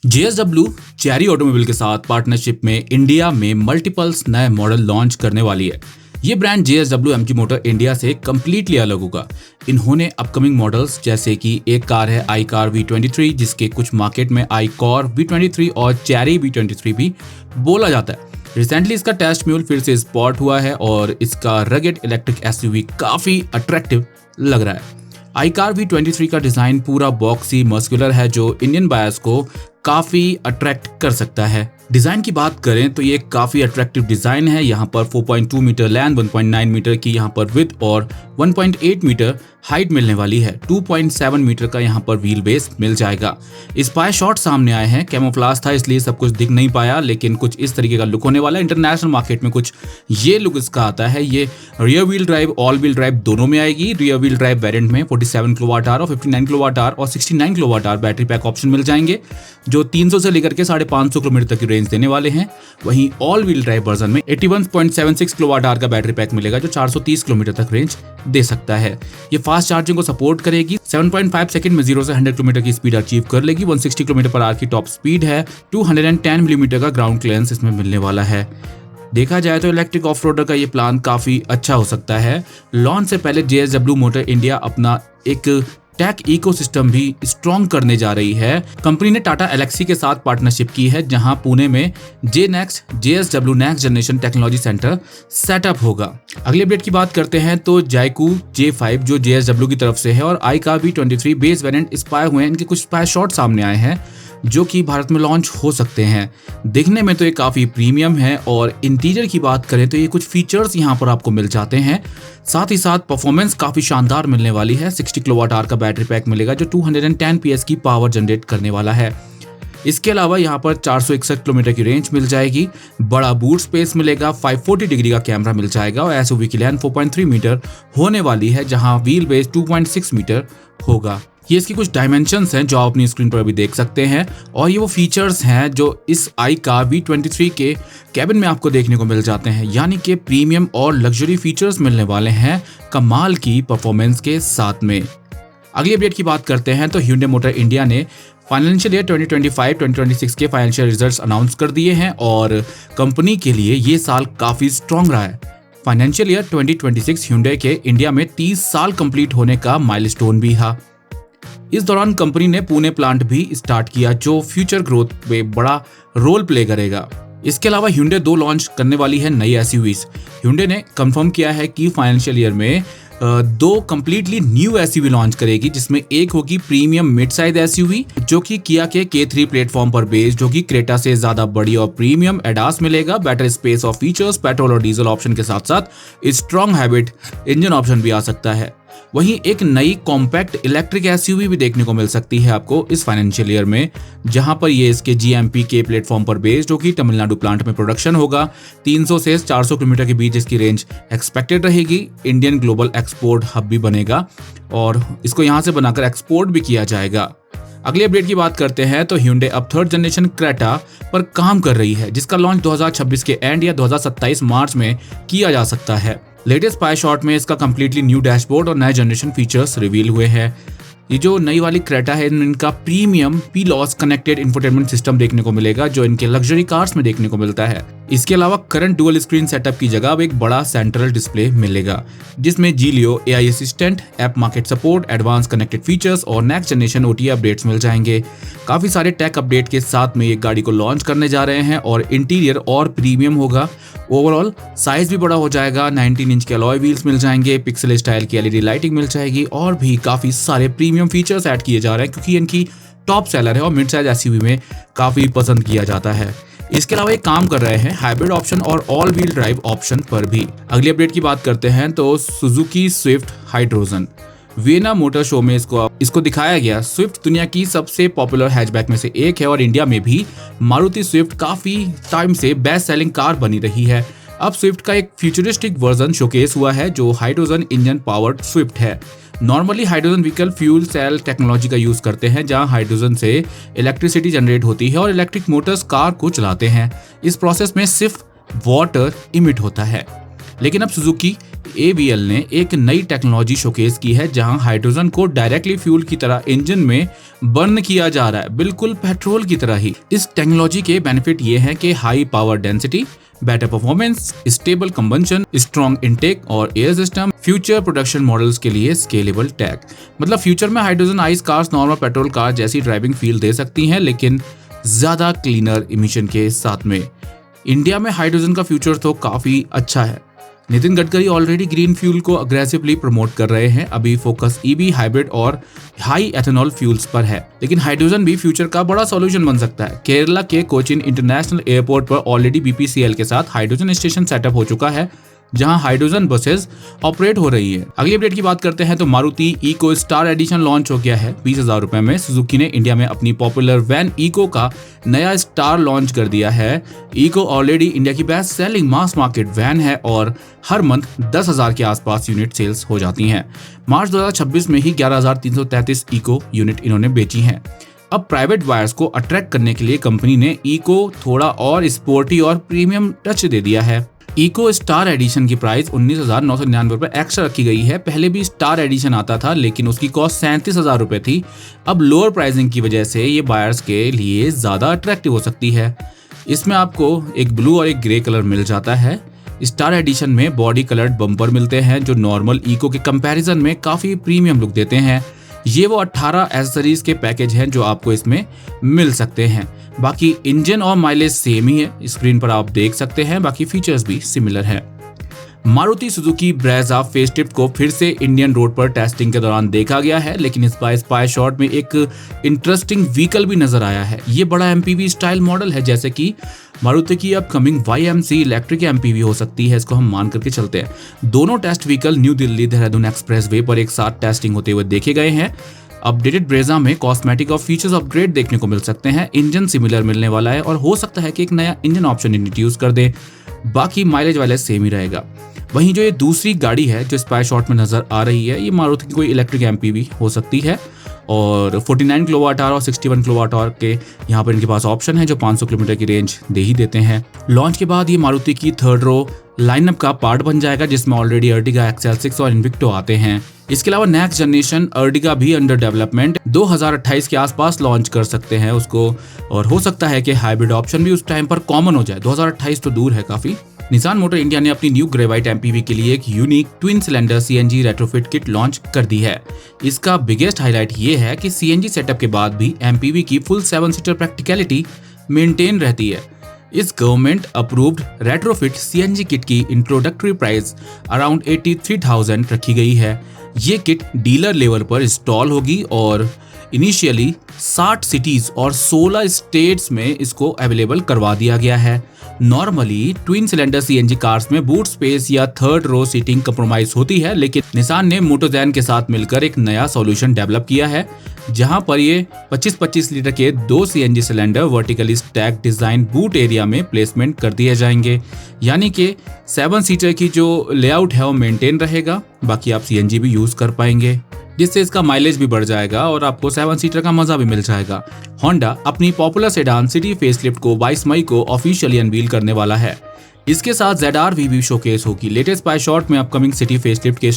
JSW cherry automobile के साथ partnership में इंडिया में मल्टीपल्स नए मॉडल लॉन्च करने वाली है। ये brand JSW MG motor India से कम्प्लीटली अलग होगा। इन्होंने अपकमिंग मॉडल्स जैसे कि एक कार है आई कार V23 जिसके कुछ मार्केट में आई कॉर V23 और चेरी V23 भी बोला जाता है। रिसेंटली इसका टेस्ट म्यूल फिर से स्पॉट हुआ है और इसका रगेड इलेक्ट्रिक SUV काफी अट्रैक्टिव लग रहा है। आई कार V23 का डिजाइन पूरा बॉक्सी मस्कुलर है जो इंडियन बायर्स को काफी अट्रैक्ट कर सकता है। डिजाइन की बात करें तो ये काफी अट्रैक्टिव डिजाइन है। यहाँ पर 4.2 मीटर लेंथ, 1.9 मीटर की यहाँ पर विड्थ और 1.8 मीटर हाइट मिलने वाली है। 2.7 मीटर का यहाँ पर व्हील बेस मिल जाएगा। स्पाई शॉट सामने आए हैं, कैमोफ्लाज था इसलिए सब कुछ दिख नहीं पाया, लेकिन कुछ इस तरीके का लुक होने वाला है। इंटरनेशनल मार्केट में कुछ ये लुक इसका आता है। ये rear wheel drive, all wheel drive दोनों में आएगी। रियर व्हील ड्राइव वेरिएंट में 47 किलोवाट आवर और 59 किलोवाट आवर और 69 kilowatt hour battery pack option मिल जाएंगे जो 300 से लेकर के 550 किलोमीटर तक की रेंज देने वाले हैं। वहीं ऑल व्हील ड्राइव वर्जन में 81.76 किलोवाट आवर का बैटरी पैक मिलेगा जो 430 किलोमीटर तक रेंज दे सकता है। ये फास्ट चार्जिंग को सपोर्ट करेगी। 7.5 सेकंड में 0 से 100 किलोमीटर की स्पीड अचीव कर लेगी। 160 किलोमीटर पर आवर की टॉप स्पीड है। 210 मिलीमीटर का ग्राउंड क्लियरेंस इसमें मिलने वाला है। देखा जाए तो इलेक्ट्रिक ऑफ रोडर का ये प्लान काफी अच्छा हो सकता है। लॉन्च से पहले JSW मोटर इंडिया अपना एक टेक इकोसिस्टम भी स्ट्रॉन्ग करने जा रही है। कंपनी ने टाटा एलेक्सी के साथ पार्टनरशिप की है जहां पुणे में JSW next generation technology centre setup होगा। अगले अपडेट की बात करते हैं तो जायकू J5 जो JSW की तरफ से है और iCar V23 base variant spied हुए हैं। इनके कुछ स्पाई शॉट सामने आए हैं जो कि भारत में लॉन्च हो सकते हैं। दिखने में तो ये काफी प्रीमियम है और इंटीरियर की बात करें तो ये कुछ फीचर्स यहाँ पर आपको मिल जाते हैं। साथ ही साथ परफॉर्मेंस काफी शानदार मिलने वाली है। 60 किलोवाट आवर का बैटरी पैक मिलेगा जो 210 PS की पावर जनरेट करने वाला है। इसके अलावा यहाँ पर 461 किलोमीटर की रेंज मिल जाएगी। बड़ा बूट स्पेस मिलेगा। 540 डिग्री का कैमरा मिल जाएगा और SUV की लेंथ 4.3 मीटर होने वाली है जहां व्हील बेस 2.6 मीटर होगा। ये इसकी कुछ डायमेंशंस हैं जो आप अपनी स्क्रीन पर भी देख सकते हैं और ये वो फीचर्स हैं जो इस आई कार V23 के कैबिन में आपको देखने को मिल जाते हैं, यानी कि प्रीमियम और लग्जरी फीचर्स मिलने वाले हैं कमाल की परफॉर्मेंस के साथ में। अगली अपडेट की बात करते हैं तो Hyundai मोटर इंडिया ने फाइनेंशियल ईयर 2025-2026 के फाइनेंशियल रिजल्ट्स अनाउंस कर दिए हैं और कंपनी के लिए ये साल काफी स्ट्रॉन्ग रहा है। फाइनेंशियल ईयर 2026 Hyundai के इंडिया में 30 साल कंप्लीट होने का माइलस्टोन भी था। इस दौरान कंपनी ने पुणे प्लांट भी स्टार्ट किया जो फ्यूचर ग्रोथ में बड़ा रोल प्ले करेगा। इसके अलावा Hyundai 2 लॉन्च करने वाली है नई SUVs। Hyundai ने कंफर्म किया है कि फाइनेंशियल ईयर में 2 कंप्लीटली न्यू SUV लॉन्च करेगी जिसमें एक होगी प्रीमियम मिड साइज SUV जो कि किया के K3 प्लेटफॉर्म पर बेस्ड होगी। क्रेटा से ज्यादा बड़ी और प्रीमियम एडास मिलेगा। बेटर स्पेस और फीचर्स, पेट्रोल और डीजल ऑप्शन के साथ साथ स्ट्रॉन्ग हाइब्रिड इंजन ऑप्शन भी आ सकता है। वहीं एक नई कॉम्पैक्ट इलेक्ट्रिक SUV भी देखने को मिल सकती है आपको इस फाइनेंशियल ईयर में, जहां पर ये इसके GMP के प्लेटफॉर्म पर बेस्ड होगी। तमिलनाडु प्लांट में प्रोडक्शन होगा। 300 से 400 किलोमीटर के बीच इसकी रेंज एक्सपेक्टेड रहेगी। इंडियन ग्लोबल एक्सपोर्ट हब भी बनेगा और इसको यहां से बनाकर एक्सपोर्ट भी किया जाएगा। अगली अपडेट की बात करते हैं तो Hyundai अब 3rd जनरेशन क्रेटा पर काम कर रही है जिसका लॉन्च 2026 के एंड या 2027 मार्च में किया जा सकता है। लेटेस्ट स्पाई शॉट में इसका कंप्लीटली न्यू डैशबोर्ड और नए जनरेशन फीचर्स रिवील हुए हैं। ये जो नई वाली क्रेटा है इनका प्रीमियम P-लॉस कनेक्टेड इंफोटेनमेंट सिस्टम देखने को मिलेगा जो इनके लग्जरी कार्स में देखने को मिलता है। इसके अलावा करंट डुअल स्क्रीन सेटअप की जगह अब एक बड़ा सेंट्रल डिस्प्ले मिलेगा जिसमें Giglio AI assistant, app market support, advance connected features और नेक्स्ट जनरेशन OTA अपडेट्स मिल जाएंगे। काफी सारे टेक अपडेट के साथ में ये गाड़ी को लॉन्च करने जा रहे हैं और इंटीरियर और प्रीमियम होगा। ओवरऑल साइज भी बड़ा हो जाएगा। 19 इंच के अलॉय व्हील्स मिल जाएंगे। पिक्सल स्टाइल की LED लाइटिंग मिल जाएगी और भी काफी सारे प्रीमियम फीचर्स ऐड किए जा रहे हैं क्योंकि इनकी टॉप सेलर है और मिड साइज SUV में काफी पसंद किया जाता है। इसके अलावा ये काम कर रहे हैं हाइब्रिड ऑप्शन और ऑल व्हील ड्राइव ऑप्शन पर भी। अगली अपडेट की बात करते हैं तो Suzuki Swift hydrogen Vienna motor show में इसको दिखाया गया। स्विफ्ट दुनिया की सबसे पॉपुलर हैचबैक में से एक है और इंडिया में भी मारुति स्विफ्ट काफी टाइम से बेस्ट सेलिंग कार बनी रही है। अब स्विफ्ट का एक फ्यूचरिस्टिक वर्जन शोकेस हुआ है जो हाइड्रोजन इंजन पावर्ड स्विफ्ट है। Normally hydrogen vehicle fuel cell technology का यूज करते हैं जहां हाइड्रोजन से इलेक्ट्रिसिटी जनरेट होती है और इलेक्ट्रिक मोटर्स कार को चलाते हैं। इस प्रोसेस में सिर्फ वाटर इमिट होता है। लेकिन अब सुजुकी AVL ने एक नई टेक्नोलॉजी शोकेस की है जहां हाइड्रोजन को डायरेक्टली फ्यूल की तरह इंजन में बर्न किया जा रहा है, बिल्कुल पेट्रोल की तरह ही। इस टेक्नोलॉजी के बेनिफिट ये हैं कि high power density, better performance, stable combustion, strong intake और air system, future production models के लिए स्केलेबल टैग। मतलब फ्यूचर में hydrogen ICE cars normal petrol car जैसी ड्राइविंग फील दे सकती हैं, लेकिन ज्यादा क्लीनर इमिशन के साथ में। इंडिया में हाइड्रोजन का फ्यूचर तो काफी अच्छा है। Nitin Gadkari already green fuel को अग्रेसिवली प्रमोट कर रहे हैं। अभी फोकस EV, हाइब्रिड और हाई एथेनॉल फ्यूल्स पर है, लेकिन हाइड्रोजन भी फ्यूचर का बड़ा सॉल्यूशन बन सकता है। केरला के कोचिन इंटरनेशनल एयरपोर्ट पर ऑलरेडी BPCL के साथ हाइड्रोजन स्टेशन सेटअप हो चुका है, जहां हाइड्रोजन बसेस ऑपरेट हो रही है। अगली अपडेट की बात करते हैं तो Maruti Eeco star edition launch हो गया है 20,000 रुपए में। सुजुकी ने इंडिया में अपनी पॉपुलर वैन इको का नया स्टार लॉन्च कर दिया है। इको ऑलरेडी इंडिया की best selling mass market van है और हर मंथ 10,000 के आसपास यूनिट सेल्स हो जाती हैं। मार्च 2026 में ही 11,333 इको यूनिट इन्होंने बेची हैं। अब प्राइवेट बायर्स को अट्रैक्ट करने के लिए कंपनी ने इको थोड़ा और स्पोर्टी और प्रीमियम टच दे दिया है। इको स्टार एडिशन की प्राइस 19,999 रुपए एक्स्ट्रा रखी गई है। पहले भी स्टार एडिशन आता था, लेकिन उसकी कॉस्ट 37,000 रुपए थी। अब लोअर प्राइसिंग की वजह से ये बायर्स के लिए ज्यादा अट्रैक्टिव हो सकती है। इसमें आपको एक ब्लू और एक ग्रे कलर मिल जाता है। स्टार एडिशन में बॉडी कलर्ड बम्पर मिलते हैं जो नॉर्मल इको के कंपैरिजन में काफी प्रीमियम लुक देते हैं। ये वो 18 एक्सेसरीज के पैकेज हैं जो आपको इसमें मिल सकते हैं। बाकी इंजन और माइलेज सेम ही है, स्क्रीन पर आप देख सकते हैं। बाकी फीचर्स भी सिमिलर हैं। मारुति सुजुकी ब्रेजा फेसलिफ्ट को फिर से इंडियन रोड पर टेस्टिंग के दौरान देखा गया है, लेकिन इस बार स्पाई शॉट में एक इंटरेस्टिंग व्हीकल भी नजर आया है। ये बड़ा MPV स्टाइल मॉडल है, जैसे कि मारुति की अपकमिंग YMC इलेक्ट्रिक MPV हो सकती है, इसको हम मान करके चलते हैं। दोनों test vehicle New Delhi Dehradun expressway पर एक साथ टेस्टिंग होते हुए देखे गए हैं। अपडेटेड ब्रेजा में कॉस्मेटिक और फीचर्स अपग्रेड देखने को मिल सकते हैं। इंजन सिमिलर मिलने वाला है और हो सकता है कि एक नया इंजन ऑप्शन इंट्रोड्यूस कर दे। बाकी माइलेज वाले सेम ही रहेगा। वहीं जो ये दूसरी गाड़ी है जो स्पाई शॉट में नजर आ रही है, ये मारुति की कोई इलेक्ट्रिक MPV हो सकती है और 49 किलोवाट आवर और 61 किलोवाट आवर के यहाँ पर इनके पास ऑप्शन है जो 500 किलोमीटर की रेंज दे ही देते हैं। लॉन्च के बाद ये मारुति की थर्ड रो लाइनअप का पार्ट बन जाएगा, जिसमें ऑलरेडी अर्टिगा XL6 और इन्विक्टो आते हैं। इसके अलावा नेक्स्ट जनरेशन अर्टिगा भी अंडर डेवलपमेंट 2028 के आसपास लॉन्च कर सकते हैं उसको, और हो सकता है कि हाइब्रिड ऑप्शन भी उस टाइम पर कॉमन हो जाए। 2028 तो दूर है काफी। निसान मोटर इंडिया ने अपनी न्यू ग्रेवाइट MPV के लिए एक unique twin cylinder CNG retrofit kit launch कर दी है। इसका बिगेस्ट हाईलाइट ये है कि CNG सेटअप के बाद भी MPV की फुल 7 सीटर प्रैक्टिकलिटी मेंटेन रहती है। इस government approved retrofit CNG kit की इंट्रोडक्टरी प्राइस अराउंड 83,000 रखी गई है। ये किट डीलर लेवल पर इंस्टॉल होगी और इनिशियली 60 सिटीज और 16 स्टेट्स में इसको अवेलेबल करवा दिया गया है। Normally twin cylinder CNG cars में बूट स्पेस या थर्ड रो सीटिंग कंप्रोमाइज होती है, लेकिन निसान ने मोटोजैन के साथ मिलकर एक नया सॉल्यूशन डेवलप किया है, जहां पर ये 25-25 लीटर के 2 CNG cylinder vertically stack design boot area में प्लेसमेंट कर दिए जाएंगे। यानी कि 7 सीटर की जो लेआउट है वो मेंटेन रहेगा, बाकी आप CNG भी यूज कर पाएंगे, जिससे इसका माइलेज भी बढ़ जाएगा और आपको 7 सीटर का मजा भी मिल जाएगा। होंडा अपनी पॉपुलर सेडान सिटी फेसलिफ्ट को 22 मई को ऑफिशियली अनवील करने वाला है। इसके साथ ZR-V भी शोकेस होगी। लेटेस्ट स्पाई शॉट में अपकमिंग सिटी फेसलिफ्ट के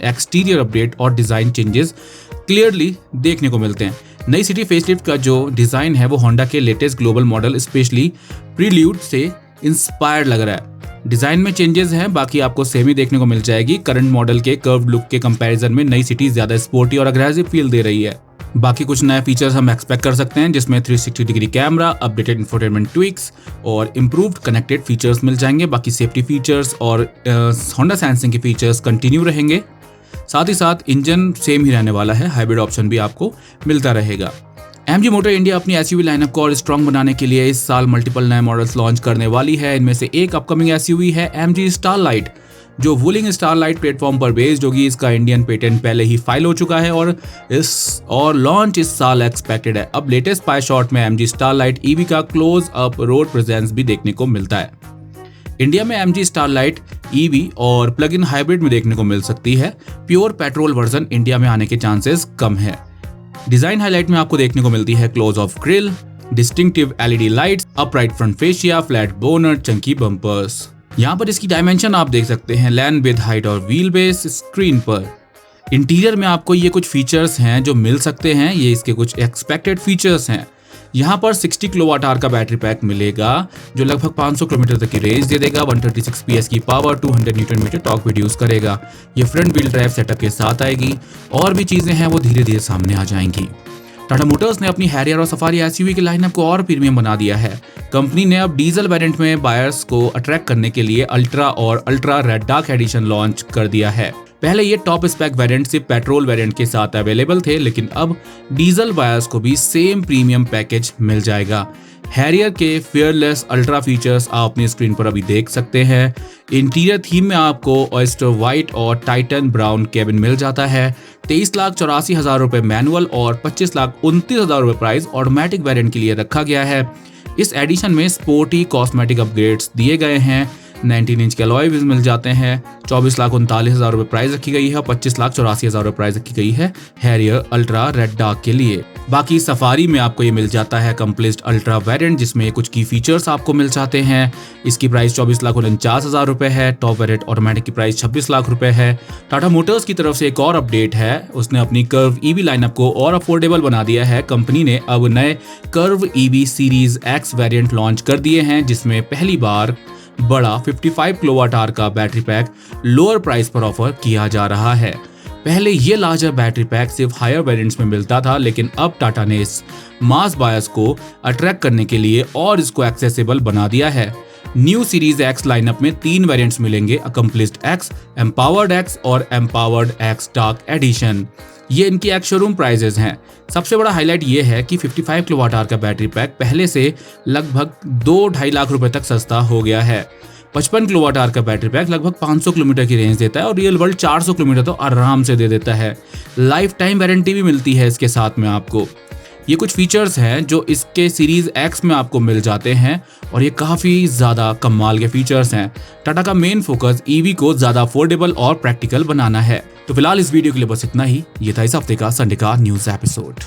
एक्सटीरियर अपडेट और डिजाइन चेंजेस क्लियरली देखने को मिलते हैं। नई सिटी फेसलिफ्ट का जो डिजाइन है वो होंडा के latest global model specially prelude से इंस्पायर्ड लग रहा है। डिजाइन में चेंजेस हैं, बाकी आपको सेम ही देखने को मिल जाएगी। करंट मॉडल के कर्व लुक के कंपैरिजन में नई सिटी ज्यादा स्पोर्टी और अग्रेसिव फील दे रही है। बाकी कुछ नए फीचर्स हम एक्सपेक्ट कर सकते हैं, जिसमें 360 degree camera, updated infotainment tweaks और इंप्रूव्ड कनेक्टेड फीचर्स मिल जाएंगे। बाकी सेफ्टी फीचर्स और होंडा सेंसिंग के फीचर्स कंटिन्यू रहेंगे। साथ ही साथ इंजन सेम ही रहने वाला है, हाइब्रिड ऑप्शन भी आपको मिलता रहेगा। MG मोटर इंडिया अपनी SUV लाइनअप को और स्ट्रॉन्ग बनाने के लिए इस साल मल्टीपल नए मॉडल्स लॉन्च करने वाली है। इनमें से एक अपकमिंग SUV है MG स्टारलाइट, जो वुलिंग स्टारलाइट प्लेटफॉर्म पर बेस्ड होगी। इसका इंडियन पेटेंट पहले ही फाइल हो चुका है और लॉन्च इस साल एक्सपेक्टेड है। अब लेटेस्ट स्पाई शॉट में MG स्टारलाइट EV का क्लोज अप रोड प्रेजेंस भी देखने को मिलता है। इंडिया में MG स्टारलाइट EV और प्लग इन हाइब्रिड में देखने को मिल सकती है। प्योर पेट्रोल वर्जन इंडिया में आने के चांसेस कम है। डिजाइन हाईलाइट में आपको देखने को मिलती है close of grill, distinctive LED lights, upright front fascia, flat bonnet, Chunky bumpers. यहाँ पर इसकी डायमेंशन आप देख सकते हैं, लैंड विद हाइट और व्हील बेस स्क्रीन पर। इंटीरियर में आपको ये कुछ फीचर्स हैं जो मिल सकते हैं, ये इसके कुछ एक्सपेक्टेड फीचर्स हैं। यहाँ पर 60 किलोवाट आवर का बैटरी पैक मिलेगा जो लगभग 500 किलोमीटर तक की रेंज दे देगा। 136 PS की power, 200 newton metre torque produce करेगा। ये फ्रंट व्हील ड्राइव सेटअप के साथ आएगी। और भी चीजें हैं वो धीरे धीरे सामने आ जाएंगी। टाटा मोटर्स ने अपनी हैरियर और सफारी एसयूवी के लाइनअप को और प्रीमियम बना दिया है। कंपनी ने अब डीजल वेरिएंट में बायर्स को अट्रैक्ट करने के लिए अल्ट्रा और ultra red dark edition launch कर दिया है। पहले ये टॉप स्पेक वेरिएंट सिर्फ पेट्रोल वेरिएंट के साथ अवेलेबल थे, लेकिन अब डीजल बायर्स को भी सेम प्रीमियम पैकेज मिल जाएगा। हैरियर के फेयरलेस अल्ट्रा फीचर्स आप अपनी स्क्रीन पर अभी देख सकते हैं। इंटीरियर थीम में आपको ऑयस्टर व्हाइट और टाइटन ब्राउन केबिन मिल जाता है। 23,84,000 रुपए मैनुअल और 25,29,000 रुपए प्राइस ऑटोमेटिक वेरिएंट के लिए रखा गया है। इस एडिशन में स्पोर्टी कॉस्मेटिक अपग्रेड्स दिए गए हैं। 19 इंच के अलॉय व्हील्स मिल जाते हैं। 24,39,000 रुपए प्राइस रखी गई है और 25,84,000 रुपए प्राइस रखी गई है हैरियर अल्ट्रा रेड डार्क के लिए। बाकी सफारी में आपको ये मिल जाता है कंप्लीट अल्ट्रा वेरिएंट, जिसमें कुछ की फीचर्स आपको मिल जाते हैं। इसकी प्राइस 24,49,000 रुपए है। टॉप वेरिएंट ऑटोमेटिक की प्राइस 26 लाख रुपए है। टाटा मोटर्स की तरफ से एक और अपडेट है, उसने अपनी कर्व ईवी लाइनअप को और अफोर्डेबल बना दिया है। कंपनी ने अब नए Curvv EV series x variant launch कर दिए हैं, जिसमें पहली बार बड़ा 55 किलोवाट आवर का बैटरी पैक लोअर प्राइस पर ऑफर किया जा रहा है। पहले ये लार्जर बैटरी पैक सिर्फ हायर वेरिएंट्स में मिलता था, लेकिन अब टाटा ने इस मास बायर्स को अट्रैक्ट करने के लिए और इसको एक्सेसिबल बना दिया है। न्यू सीरीज एक्स लाइनअप में 3 वेरिएंट्स मिलेंगे, अकम्प्लिस्ड एक्स, एम्पावर्ड एक्स और एम्पावर्ड एक्स डार्क एडिशन। ये इनकी एक्स शोरूम प्राइजेस हैं। सबसे बड़ा हाईलाइट ये है कि 55 किलोवाट आवर का बैटरी पैक पहले से लगभग 2-2.5 लाख रुपए तक सस्ता हो गया है। 55 किलोवाट आवर का बैटरी पैक लगभग 500 किलोमीटर की रेंज देता है और रियल वर्ल्ड 400 किलोमीटर तो आराम से दे देता है। लाइफ टाइम वारंटी भी मिलती है इसके साथ में आपको। ये कुछ फीचर्स हैं जो इसके सीरीज एक्स में आपको मिल जाते हैं और ये काफ़ी ज़्यादा कमाल के फीचर्स हैं। टाटा का मेन फोकस ईवी को ज़्यादा अफोर्डेबल और प्रैक्टिकल बनाना है। तो फिलहाल इस वीडियो के लिए बस इतना ही। ये था इस हफ्ते का संडे का न्यूज़ एपिसोड।